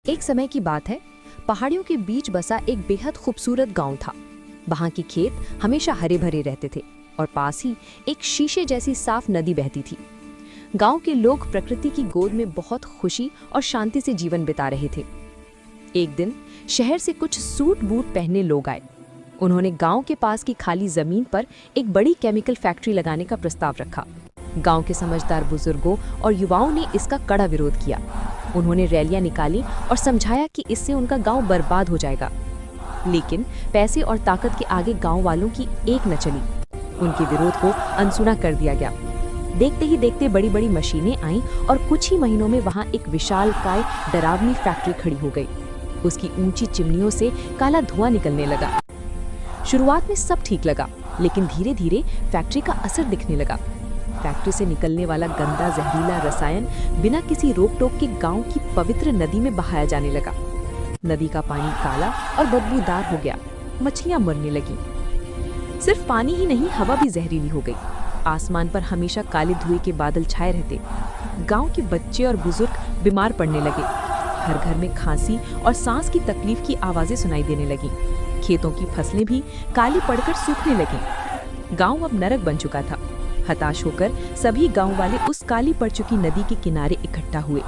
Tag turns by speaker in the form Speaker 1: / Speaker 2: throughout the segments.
Speaker 1: एक समय की बात है, पहाड़ियों के बीच बसा एक बेहद खूबसूरत गांव था। वहां के खेत हमेशा हरे भरे रहते थे और पास ही एक शीशे जैसी साफ नदी बहती थी। गांव के लोग प्रकृति की गोद में बहुत खुशी और शांति से जीवन बिता रहे थे। एक दिन शहर से कुछ सूट बूट पहने लोग आए। उन्होंने गांव के पास की खाली जमीन पर एक बड़ी केमिकल फैक्ट्री लगाने का प्रस्ताव रखा। गांव के समझदार बुजुर्गों और युवाओं ने इसका कड़ा विरोध किया। उन्होंने रैलियां निकाली और समझाया कि इससे उनका गांव बर्बाद हो जाएगा। लेकिन पैसे और ताकत के आगे गांव वालों की एक न चली। उनके विरोध को अनसुना कर दिया गया। देखते ही देखते बड़ी बड़ी मशीनें आईं और कुछ ही महीनों में वहां एक विशालकाय डरावनी फैक्ट्री खड़ी हो गई। उसकी ऊंची चिमनियों से काला धुआं निकलने लगा। शुरुआत में सब ठीक लगा, लेकिन धीरे धीरे फैक्ट्री का असर दिखने लगा। फैक्ट्री से निकलने वाला गंदा जहरीला रसायन बिना किसी रोक टोक के गांव की पवित्र नदी में बहाया जाने लगा। नदी का पानी काला और बदबूदार हो गया। मछलियां मरने लगी। सिर्फ पानी ही नहीं, हवा भी जहरीली हो गई। आसमान पर हमेशा काले धुएं के बादल छाए रहते। गांव के बच्चे और बुजुर्ग बीमार पड़ने लगे। हर घर में खांसी और सांस की तकलीफ की आवाजें सुनाई देने लगी। खेतों की फसलें भी काली पड़कर सूखने लगी। गांव अब नरक बन चुका था। हताश होकर सभी गांव वाले उस काली पड़ चुकी नदी के किनारे इकट्ठा हुए।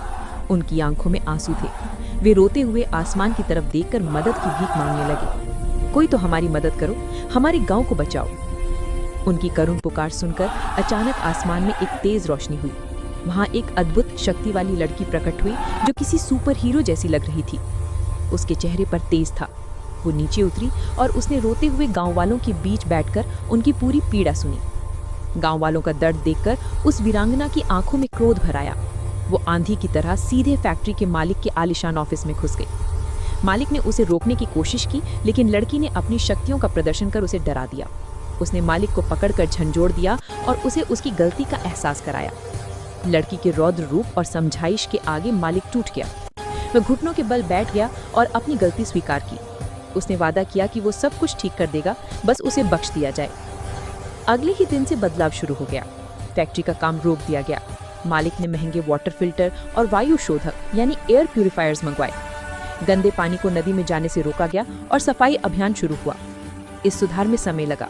Speaker 1: उनकी आंखों में आंसू थे। वे रोते हुए आसमान की तरफ देखकर मदद की भीख मांगने लगे। कोई तो हमारी मदद करो, हमारे गांव को बचाओ। उनकी करुण पुकार सुनकर अचानक आसमान में एक तेज रोशनी हुई। वहां एक अद्भुत शक्ति वाली लड़की प्रकट हुई जो किसी सुपर हीरो जैसी लग रही थी। उसके चेहरे पर तेज था। वो नीचे उतरी और उसने रोते हुए गांव वालों के बीच बैठकर उनकी पूरी पीड़ा सुनी। गांव वालों का दर्द देखकर उस वीरांगना की आंखों में क्रोध भर आया। वो आंधी की तरह सीधे फैक्ट्री के मालिक के आलीशान ऑफिस में घुस गई। मालिक ने उसे रोकने की कोशिश की, लेकिन लड़की ने अपनी शक्तियों का प्रदर्शन कर उसे डरा दिया। उसने मालिक को पकड़कर झंझोड़ दिया और उसे उसकी गलती का एहसास कराया। लड़की के रौद्र रूप और समझाइश के आगे मालिक टूट गया। वह घुटनों के बल बैठ गया और अपनी गलती स्वीकार की। उसने वादा किया कि वो सब कुछ ठीक कर देगा, बस उसे बख्श दिया जाए। अगले ही दिन से बदलाव शुरू हो गया। फैक्ट्री का काम रोक दिया गया। मालिक ने महंगे वाटर फिल्टर और वायु शोधक यानी एयर प्यूरिफायर्स मंगवाए। गंदे पानी को नदी में जाने से रोका गया और सफाई अभियान शुरू हुआ। इस सुधार में समय लगा।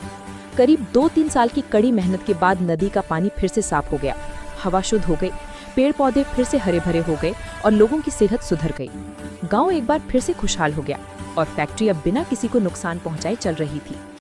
Speaker 1: करीब 2-3 साल की कड़ी मेहनत के बाद नदी का पानी फिर से साफ हो गया। हवा शुद्ध हो गई, पेड़ पौधे फिर से हरे भरे हो गए और लोगों की सेहत सुधर गई। गांव एक बार फिर से खुशहाल हो गया और फैक्ट्री अब बिना किसी को नुकसान पहुंचाए चल रही थी।